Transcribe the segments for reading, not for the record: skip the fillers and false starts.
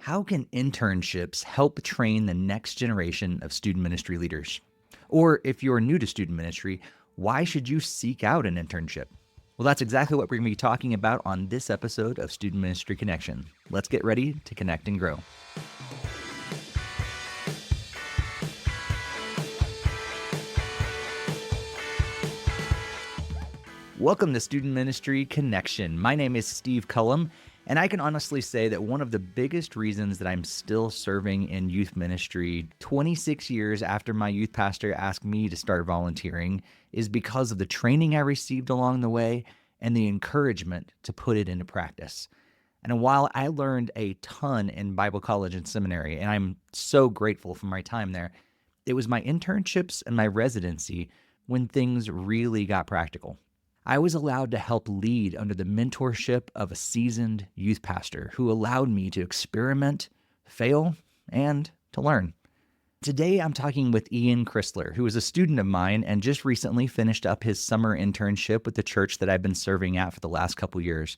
How can internships help train the next generation of student ministry leaders? Or if you're new to student ministry, why should you seek out an internship? Well, that's exactly what we're going to be talking about on this episode of Student Ministry Connection. Let's get ready to connect and grow. Welcome to Student Ministry Connection. My name is Steve Cullum, and I can honestly say that one of the biggest reasons that I'm still serving in youth ministry 26 years after my youth pastor asked me to start volunteering is because of the training I received along the way and the encouragement to put it into practice. And while I learned a ton in Bible college and seminary, and I'm so grateful for my time there, it was my internships and my residency when things really got practical. I was allowed to help lead under the mentorship of a seasoned youth pastor who allowed me to experiment, fail, and to learn. Today, I'm talking with Chrisler, who is a student of mine and just recently finished up his summer internship with the church that I've been serving at for the last couple years.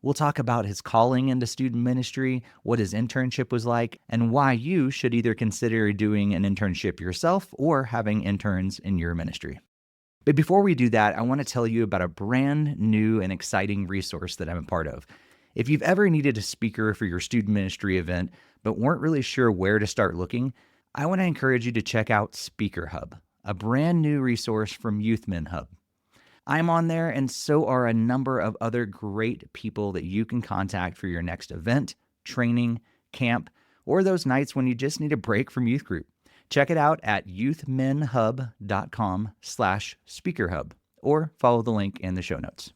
We'll talk about his calling into student ministry, what his internship was like, and why you should either consider doing an internship yourself or having interns in your ministry. But before we do that, I want to tell you about a brand new and exciting resource that I'm a part of. If you've ever needed a speaker for your student ministry event, but weren't really sure where to start looking, I want to encourage you to check out Speaker Hub, a brand new resource from Youth Men Hub. I'm on there, and so are a number of other great people that you can contact for your next event, training, camp, or those nights when you just need a break from youth group. Check it out at youthmenhub.com/speakerhub or follow the link in the show notes.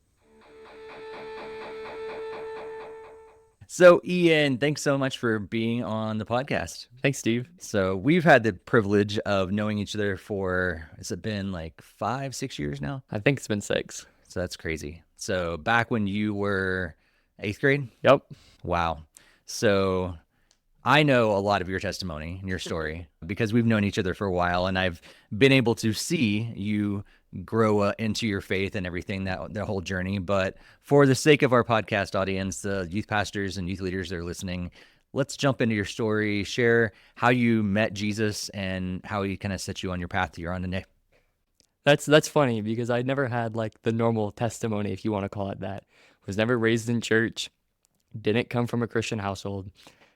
So, Ian, thanks so much for being on the podcast. Thanks, Steve. So we've had the privilege of knowing each other for, has it been like 5-6 years now? I think it's been 6. So that's crazy. So back when you were 8th grade? Yep. Wow. So I know a lot of your testimony and your story because we've known each other for a while, and I've been able to see you grow into your faith and everything, that the whole journey. But for the sake of our podcast audience, the youth pastors and youth leaders that are listening, let's jump into your story, share how you met Jesus and how he kind of set you on your path that you're on today. That's funny because I never had like the normal testimony, if you want to call it that. Was never raised in church, didn't come from a Christian household.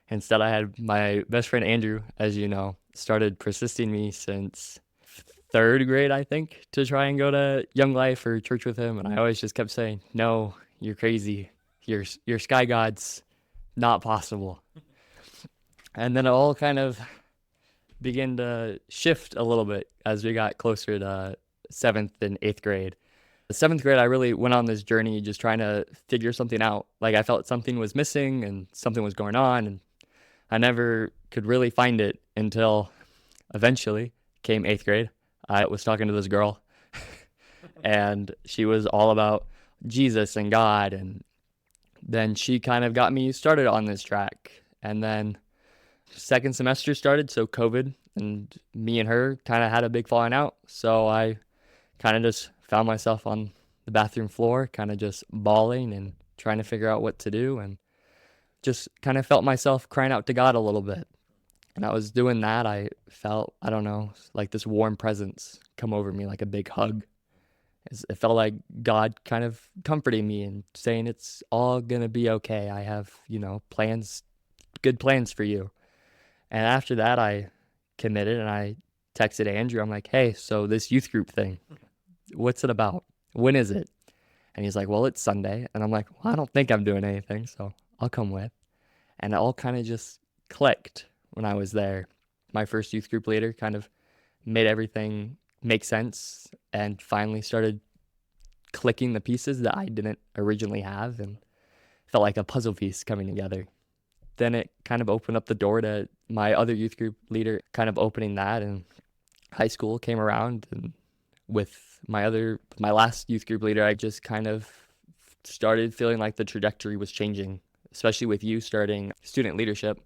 Instead, I had my best friend Andrew, as you know, started persisting me since 3rd grade, I think, to try and go to Young Life or church with him. And I always just kept saying, no, you're crazy. Your sky god's not possible. And then it all kind of began to shift a little bit as we got closer to 7th and 8th grade. The 7th grade, I really went on this journey just trying to figure something out. Like I felt something was missing and something was going on, and I never could really find it until eventually came 8th grade. I was talking to this girl and she was all about Jesus and God, and then she kind of got me started on this track. And then 2nd semester started, so COVID, and me and her kind of had a big falling out. So I kind of just found myself on the bathroom floor, kind of just bawling and trying to figure out what to do, and just kind of felt myself crying out to God a little bit. And I was doing that. I felt, I don't know, like this warm presence come over me, like a big hug. It felt like God kind of comforting me and saying it's all going to be okay. I have, plans, good plans for you. And after that, I committed and I texted Andrew. I'm like, hey, so this youth group thing, what's it about? When is it? And he's like, well, it's Sunday. And I'm like, well, I don't think I'm doing anything, so I'll come with. And it all kind of just clicked when I was there. My first youth group leader kind of made everything make sense and finally started clicking the pieces that I didn't originally have, and felt like a puzzle piece coming together. Then it kind of opened up the door to my other youth group leader kind of opening that, and high school came around, and with my last youth group leader, I just kind of started feeling like the trajectory was changing, especially with you starting student leadership.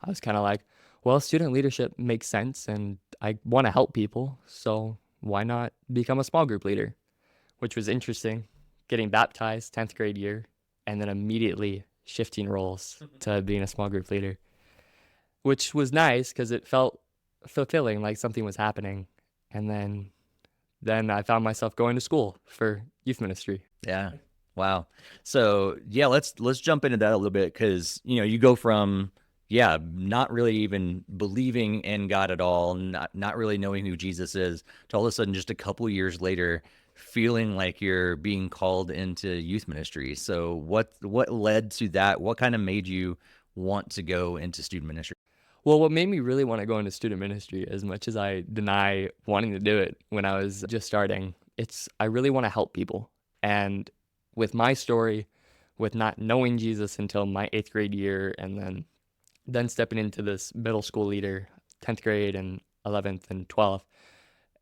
I was kind of like, well, student leadership makes sense and I want to help people, so why not become a small group leader? Which was interesting, getting baptized 10th grade year and then immediately shifting roles to being a small group leader. which was nice because it felt fulfilling, like something was happening. And then I found myself going to school for youth ministry. Yeah. Wow. So yeah, let's jump into that a little bit because you go from not really even believing in God at all, not really knowing who Jesus is, to all of a sudden just a couple years later feeling like you're being called into youth ministry. So what led to that? What kind of made you want to go into student ministry? Well, what made me really want to go into student ministry, as much as I deny wanting to do it when I was just starting, it's I really want to help people. And with my story, with not knowing Jesus until my 8th grade year, and then stepping into this middle school leader, 10th grade and 11th and 12th,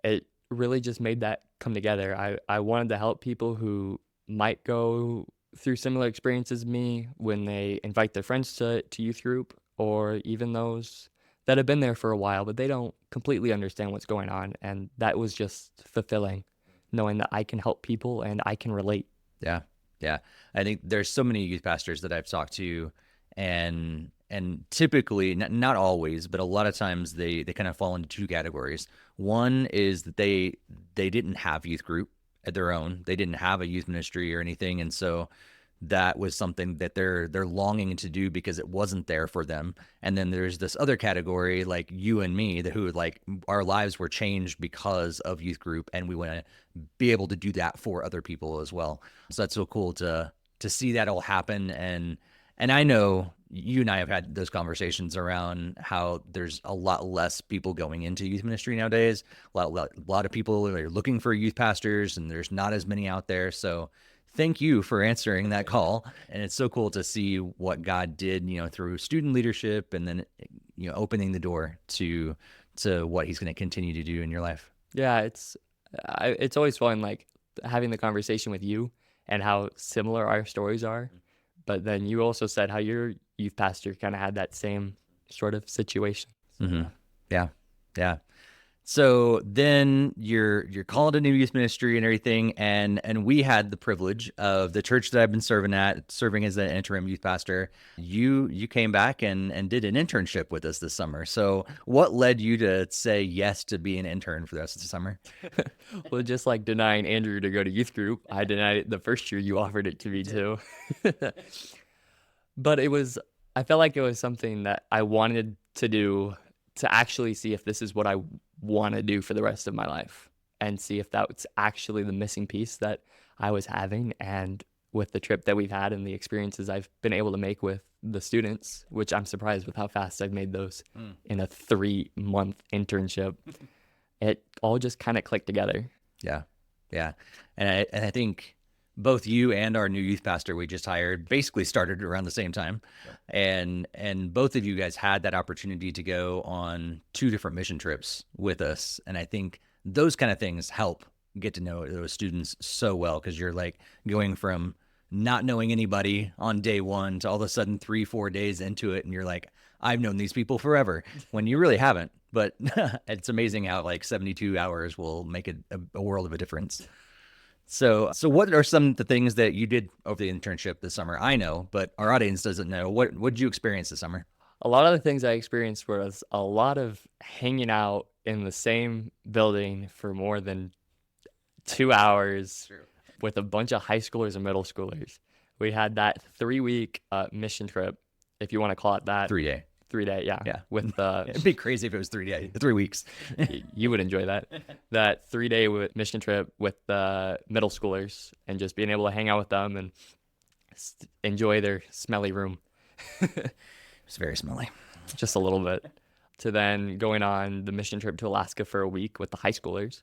it really just made that come together. I wanted to help people who might go through similar experiences as me when they invite their friends to youth group, or even those that have been there for a while, but they don't completely understand what's going on. And that was just fulfilling, knowing that I can help people and I can relate. Yeah. Yeah. I think there's so many youth pastors that I've talked to, and typically, not always, but a lot of times they kind of fall into two categories. One is that they didn't have youth group at their own. They didn't have a youth ministry or anything, and so that was something that they're longing to do because it wasn't there for them. And then there's this other category, like you and me, who like our lives were changed because of youth group, and we want to be able to do that for other people as well. So that's so cool to see that all happen. And I know you and I have had those conversations around how there's a lot less people going into youth ministry nowadays. A lot of people are looking for youth pastors, and there's not as many out there. So thank you for answering that call. And it's so cool to see what God did, through student leadership, and then, opening the door to what he's going to continue to do in your life. Yeah, it's always fun, like having the conversation with you and how similar our stories are. But then you also said how your youth pastor kind of had that same sort of situation. Mm-hmm. Yeah. Yeah. So then you're called into youth ministry and everything, and we had the privilege of the church that I've been serving as an interim youth pastor. You came back and did an internship with us this summer. So what led you to say yes to be an intern for the rest of the summer? Well, just like denying Andrew to go to youth group, I denied it the first year you offered it to me too. But I felt like it was something that I wanted to do, to actually see if this is what I want to do for the rest of my life, and see if that was actually the missing piece that I was having. And with the trip that we've had and the experiences I've been able to make with the students, which I'm surprised with how fast I've made those in a 3-month internship, it all just kind of clicked together. Yeah. Yeah. And I think both you and our new youth pastor we just hired basically started around the same time. Yeah. And both of you guys had that opportunity to go on 2 different mission trips with us. And I think those kind of things help get to know those students so well, because you're like going from not knowing anybody on day 1 to all of a sudden 3-4 days into it, and you're like, I've known these people forever, when you really haven't. But it's amazing how like 72 hours will make a world of a difference. So what are some of the things that you did over the internship this summer? I know, but our audience doesn't know. What did you experience this summer? A lot of the things I experienced was a lot of hanging out in the same building for more than 2 hours. True. With a bunch of high schoolers and middle schoolers. We had that 3-week mission trip, if you want to call it that. 3-day. 3-day, yeah. Yeah. With it'd be crazy if it was 3 weeks. You would enjoy that. That 3-day mission trip with the middle schoolers, and just being able to hang out with them and enjoy their smelly room. It's very smelly. Just a little bit. To then going on the mission trip to Alaska for a week with the high schoolers.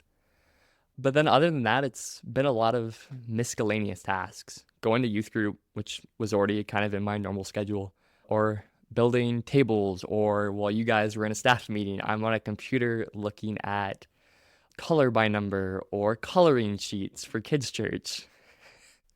But then other than that, it's been a lot of miscellaneous tasks. Going to youth group, which was already kind of in my normal schedule, or building tables, or while you guys were in a staff meeting, I'm on a computer looking at color by number or coloring sheets for kids' church.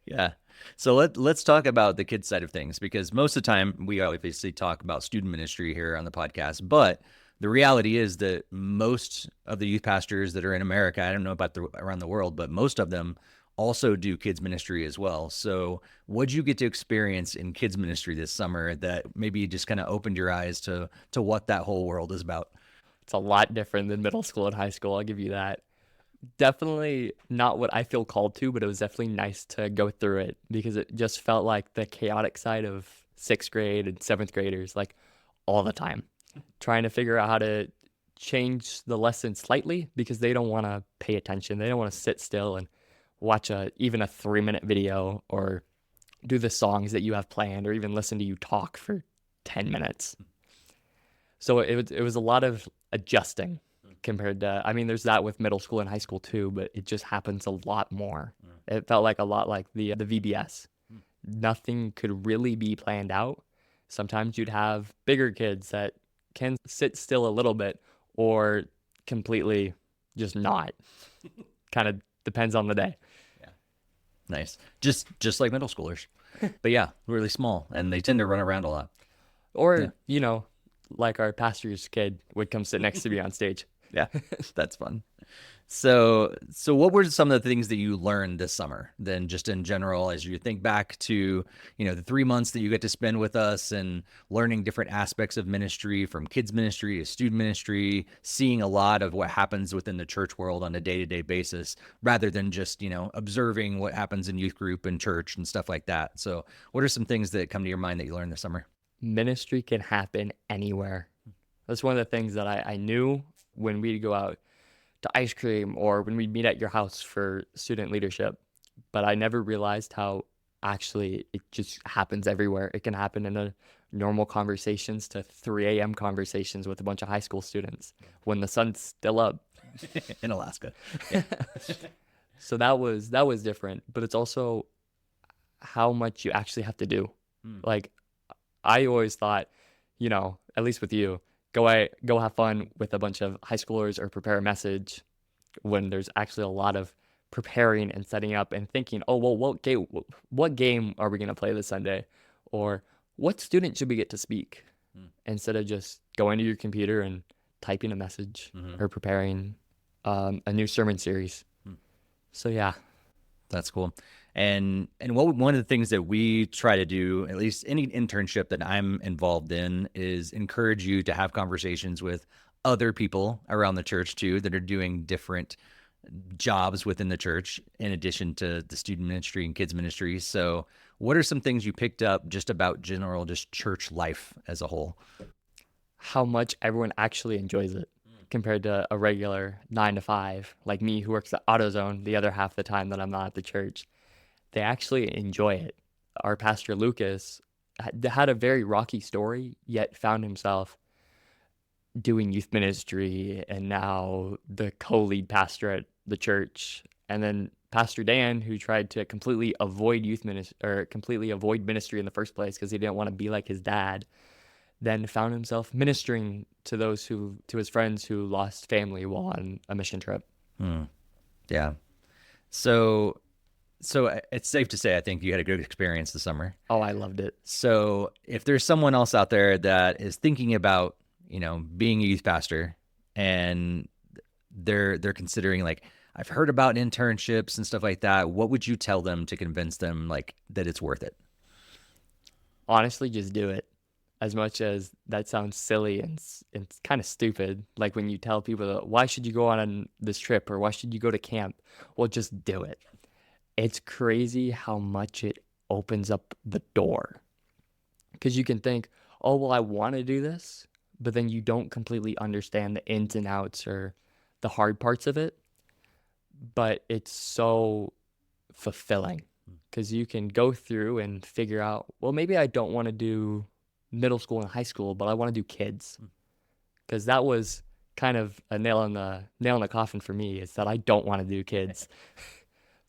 Yeah. So let's talk about the kids side of things, because most of the time we obviously talk about student ministry here on the podcast, but the reality is that most of the youth pastors that are in America, I don't know about around the world, but most of them also do kids ministry as well. So what'd you get to experience in kids ministry this summer that maybe just kind of opened your eyes to what that whole world is about? It's a lot different than middle school and high school, I'll give you that. Definitely not what I feel called to, but it was definitely nice to go through it because it just felt like the chaotic side of sixth grade and seventh graders, like all the time, trying to figure out how to change the lesson slightly because they don't want to pay attention. They don't want to sit still and watch even a 3-minute video or do the songs that you have planned or even listen to you talk for 10 minutes. So it was a lot of adjusting compared to, I mean, there's that with middle school and high school too, but it just happens a lot more. It felt like a lot like the VBS. Nothing could really be planned out. Sometimes you'd have bigger kids that can sit still a little bit or completely just not. Kind of depends on the day. Yeah. Nice. Just like middle schoolers. But yeah, really small and they tend to run around a lot. Or, like our pastor's kid would come sit next to me on stage. Yeah, that's fun. So what were some of the things that you learned this summer then just in general as you think back to, the 3 months that you get to spend with us and learning different aspects of ministry from kids ministry to student ministry, seeing a lot of what happens within the church world on a day-to-day basis rather than just, observing what happens in youth group and church and stuff like that. So what are some things that come to your mind that you learned this summer? Ministry can happen anywhere. That's one of the things that I knew when we'd go out to ice cream or when we'd meet at your house for student leadership. But I never realized how actually it just happens everywhere. It can happen in a normal conversations to 3 a.m. conversations with a bunch of high school students when the sun's still up. In Alaska. Yeah. So that was different, but it's also how much you actually have to do. Like I always thought, at least with you, go have fun with a bunch of high schoolers or prepare a message when there's actually a lot of preparing and setting up and thinking, oh, well, what game are we going to play this Sunday? Or what student should we get to speak? Instead of just going to your computer and typing a message or preparing a new sermon series. So, yeah. That's cool. And one of the things that we try to do, at least any internship that I'm involved in, is encourage you to have conversations with other people around the church too that are doing different jobs within the church in addition to the student ministry and kids ministry. So what are some things you picked up just about just church life as a whole? How much everyone actually enjoys it compared to a regular 9 to 5, like me who works at AutoZone the other half of the time that I'm not at the church. They actually enjoy it. Our pastor Lucas had a very rocky story, yet found himself doing youth ministry and now the co-lead pastor at the church. And then Pastor Dan, who tried to completely avoid ministry in the first place because he didn't want to be like his dad, then found himself ministering to to his friends who lost family while on a mission trip. Yeah. So it's safe to say, I think you had a good experience this summer. Oh, I loved it. So if there's someone else out there that is thinking about, being a youth pastor and they're considering like, I've heard about internships and stuff like that, what would you tell them to convince them like that it's worth it? Honestly, just do it. As much as that sounds silly and it's kind of stupid, like when you tell people, why should you go on this trip or why should you go to camp? Well, just do it. It's crazy how much it opens up the door. Because you can think, oh, well, I want to do this, but then you don't completely understand the ins and outs or the hard parts of it. But it's so fulfilling because you can go through and figure out, well, maybe I don't want to do middle school and high school, but I want to do kids. Because that was kind of a nail in the coffin for me, is that I don't want to do kids.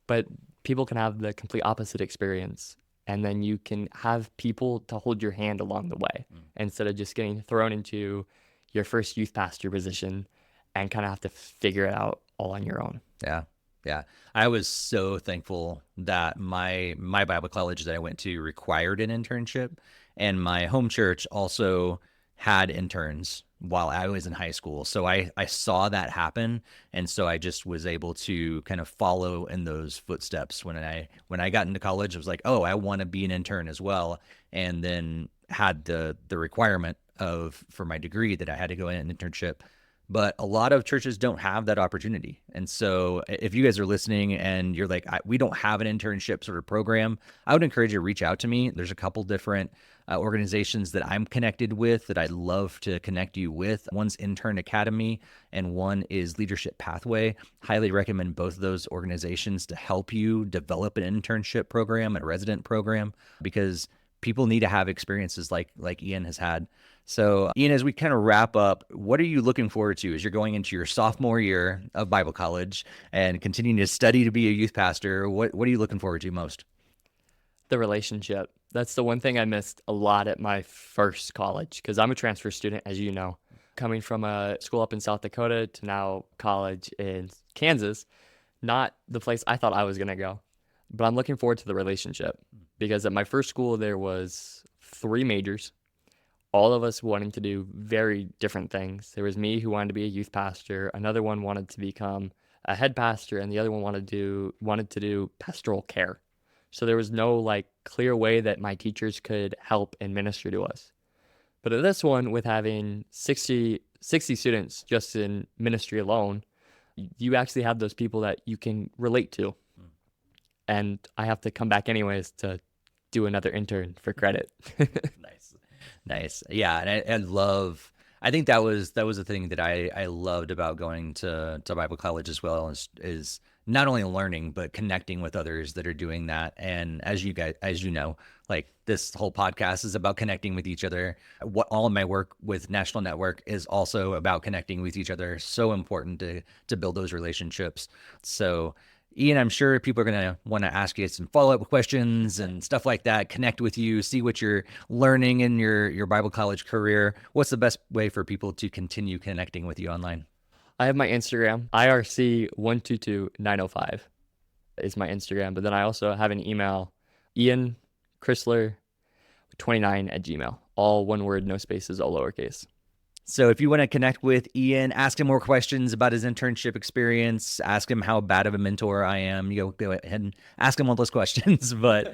But people can have the complete opposite experience. And then you can have people to hold your hand along the way instead of just getting thrown into your first youth pastor position and kind of have to figure it out all on your own. Yeah. Yeah. I was so thankful that my Bible college that I went to required an internship, and my home church also had interns while I was in high school. So I saw that happen. And so I just was able to kind of follow in those footsteps. When I got into college, I was like, oh, I want to be an intern as well. And then had the requirement of for my degree that I had to go in an internship. But a lot of churches don't have that opportunity. And so if you guys are listening and you're like, we don't have an internship sort of program, I would encourage you to reach out to me. There's a couple different organizations that I'm connected with that I'd love to connect you with. One's Intern Academy and one is Leadership Pathway. Highly recommend both of those organizations to help you develop an internship program and a resident program, because people need to have experiences like Ian has had. So Ian, as we kind of wrap up, what are you looking forward to as you're going into your sophomore year of Bible college and continuing to study to be a youth pastor? What are you looking forward to most? The relationship. That's the one thing I missed a lot at my first college, because I'm a transfer student, as you know, coming from a school up in South Dakota to now college in Kansas, not the place I thought I was going to go. But I'm looking forward to the relationship, because at my first school, there was 3 majors, all of us wanting to do very different things. There was me who wanted to be a youth pastor, another one wanted to become a head pastor, and the other one wanted to do pastoral care. So there was no like clear way that my teachers could help and minister to us. But at this one, with having 60 students just in ministry alone, you actually have those people that you can relate to. And I have to come back anyways to do another intern for credit. Nice. Yeah. And I think that was the thing that I loved about going to Bible college as well, is not only learning, but connecting with others that are doing that. And as you know, like this whole podcast is about connecting with each other. All of my work with National Network is also about connecting with each other. So important to build those relationships. So Ian, I'm sure people are going to want to ask you some follow-up questions and stuff like that, connect with you, see what you're learning in your Bible college career. What's the best way for people to continue connecting with you online? I have my Instagram, IRC122905 is my Instagram. But then I also have an email, Ian Chrisler 29@gmail. All one word, no spaces, all lowercase. So if you want to connect with Ian, ask him more questions about his internship experience, ask him how bad of a mentor I am, go ahead and ask him all those questions. But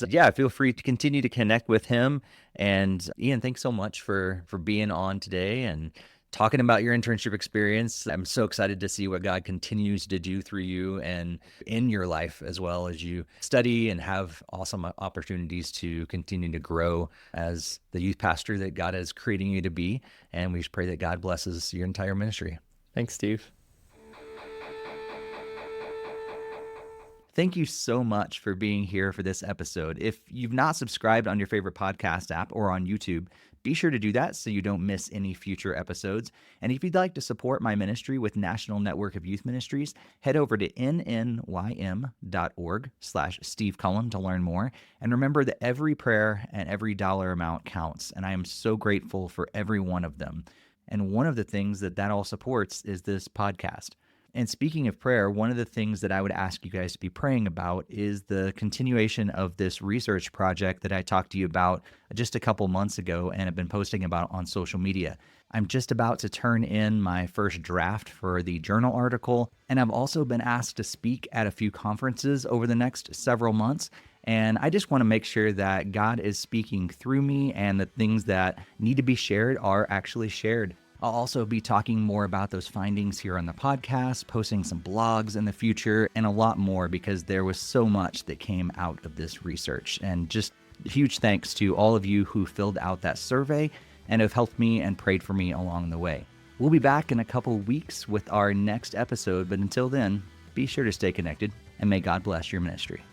yeah, feel free to continue to connect with him. And Ian, thanks so much for being on today and talking about your internship experience. I'm so excited to see what God continues to do through you and in your life, as well as you study and have awesome opportunities to continue to grow as the youth pastor that God is creating you to be. And we just pray that God blesses your entire ministry. Thanks, Steve. Thank you so much for being here for this episode. If you've not subscribed on your favorite podcast app or on YouTube, be sure to do that so you don't miss any future episodes. And if you'd like to support my ministry with National Network of Youth Ministries, head over to nnym.org/Steve Cullen to learn more. And remember that every prayer and every dollar amount counts. And I am so grateful for every one of them. And one of the things that all supports is this podcast. And speaking of prayer, one of the things that I would ask you guys to be praying about is the continuation of this research project that I talked to you about just a couple months ago and have been posting about on social media. I'm just about to turn in my first draft for the journal article, and I've also been asked to speak at a few conferences over the next several months. And I just want to make sure that God is speaking through me and the things that need to be shared are actually shared. I'll also be talking more about those findings here on the podcast, posting some blogs in the future, and a lot more, because there was so much that came out of this research. And just huge thanks to all of you who filled out that survey and have helped me and prayed for me along the way. We'll be back in a couple weeks with our next episode, but until then, be sure to stay connected, and may God bless your ministry.